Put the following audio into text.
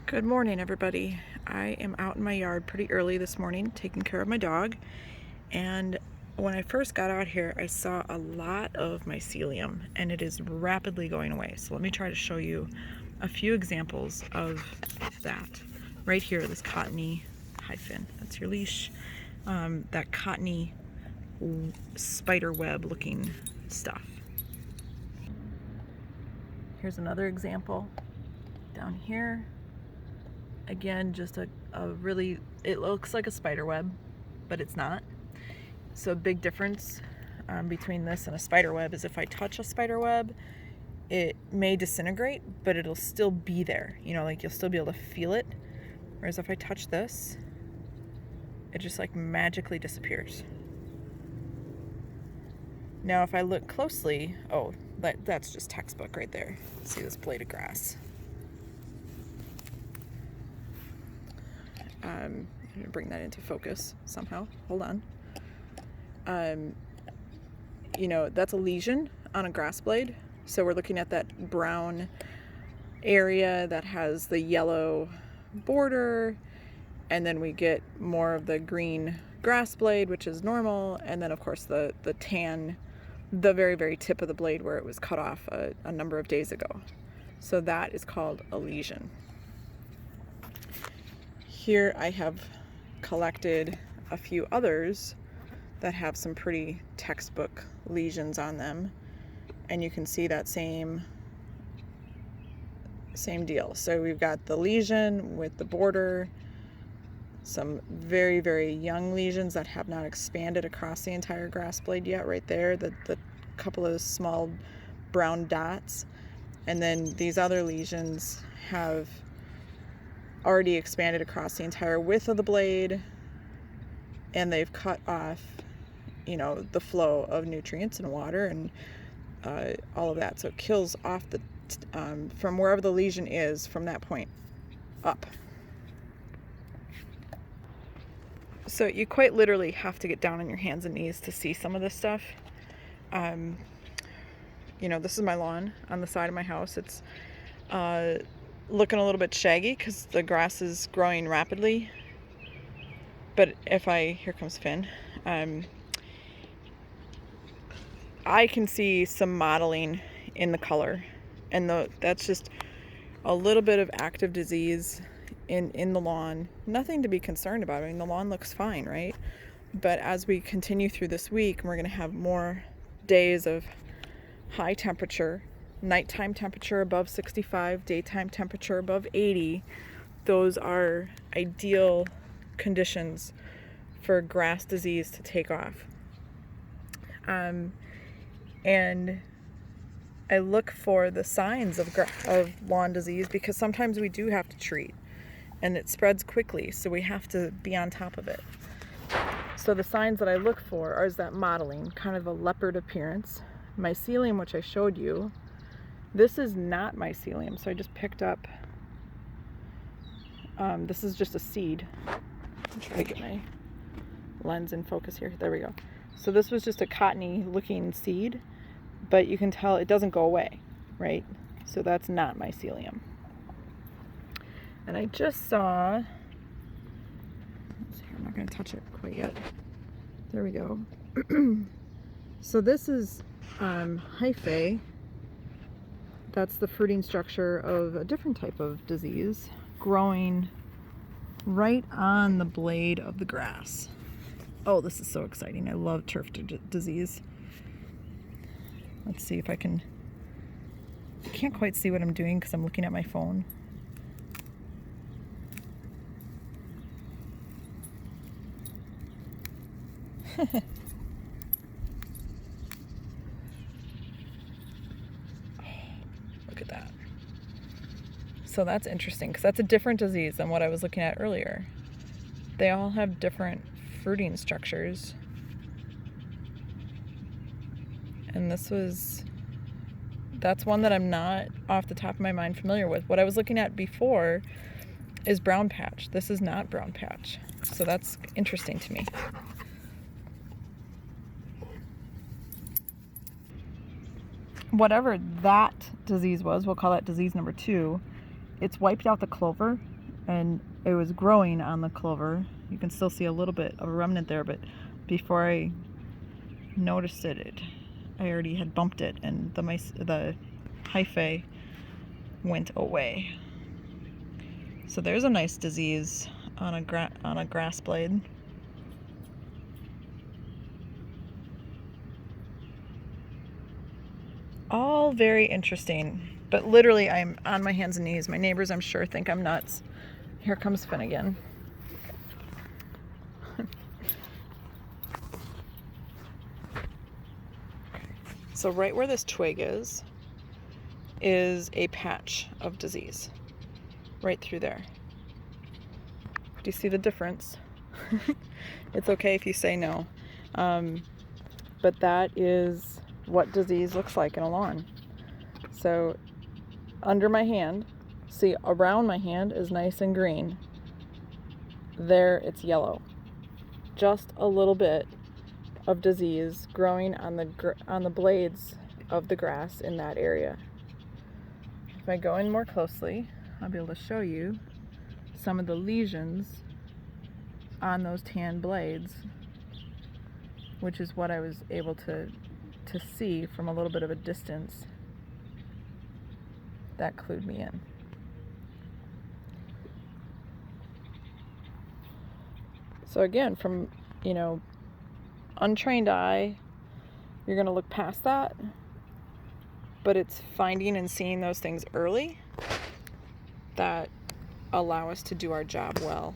Good morning, everybody. I am out in my yard pretty early this morning taking care of my dog, and when I first got out here I saw a lot of mycelium and it is rapidly going away. So let me try to show you a few examples of that. Right here, this cottony hyphen, that's your leash, that cottony spider web looking stuff. Here's another example down here. Again, just a really, it looks like a spider web, but it's not. So a big difference between this and a spider web is if I touch a spider web, it may disintegrate, but it'll still be there. You know, like you'll still be able to feel it. Whereas if I touch this, it just like magically disappears. Now if I look closely, oh, that's just textbook right there. See this blade of grass. I'm going to bring that into focus somehow. Hold on. You know, that's a lesion on a grass blade. So we're looking at that brown area that has the yellow border, and then we get more of the green grass blade, which is normal, and then of course the tan, the very, very tip of the blade where it was cut off a number of days ago. So that is called a lesion. Here I have collected a few others that have some pretty textbook lesions on them, and you can see that same deal. So we've got the lesion with the border, some very, very young lesions that have not expanded across the entire grass blade yet right there, the couple of small brown dots, and then these other lesions have already expanded across the entire width of the blade, and they've cut off, you know, the flow of nutrients and water and all of that. So it kills off the from wherever the lesion is from that point up. So you quite literally have to get down on your hands and knees to see some of this stuff. You know, this is my lawn on the side of my house. It's looking a little bit shaggy because the grass is growing rapidly. But here comes Finn, I can see some mottling in the color, and that's just a little bit of active disease in the lawn. Nothing to be concerned about. I mean, the lawn looks fine, right? But as we continue through this week, we're going to have more days of high temperature, nighttime temperature above 65, daytime temperature above 80. Those are ideal conditions for grass disease to take off. And I look for the signs of lawn disease because sometimes we do have to treat, and it spreads quickly, so we have to be on top of it. So the signs that I look for is that mottling, kind of a leopard appearance. Mycelium, which I showed you. This is not mycelium, so I just picked up, this is just a seed. I'll try to get my lens in focus here. There we go. So this was just a cottony looking seed, but you can tell it doesn't go away, right? So that's not mycelium. And I just saw, let's see, I'm not going to touch it quite yet. There we go. So this is hyphae. That's the fruiting structure of a different type of disease growing right on the blade of the grass. Oh, this is so exciting. I love turf disease. Let's see if I can't quite see what I'm doing because I'm looking at my phone. Look at that. So that's interesting because that's a different disease than what I was looking at earlier. They all have different fruiting structures. And that's one that I'm not off the top of my mind familiar with. What I was looking at before is brown patch. This is not brown patch. So that's interesting to me. Whatever that disease was, we'll call that disease number 2. It's wiped out the clover and it was growing on the clover. You can still see a little bit of a remnant there, but before I noticed it, I already had bumped it, and the hyphae went away. So there's a nice disease on a grass blade. All very interesting, but literally I'm on my hands and knees. My neighbors, I'm sure, think I'm nuts. Here comes Finn again. So right where this twig is a patch of disease. Right through there. Do you see the difference? It's okay if you say no. But that is what disease looks like in a lawn. So under my hand, see, around my hand is nice and green. There it's yellow. Just a little bit of disease growing on the blades of the grass in that area. If I go in more closely, I'll be able to show you some of the lesions on those tan blades, which is what I was able to see from a little bit of a distance. That clued me in. So again, from, untrained eye, you're going to look past that, but it's finding and seeing those things early that allow us to do our job well.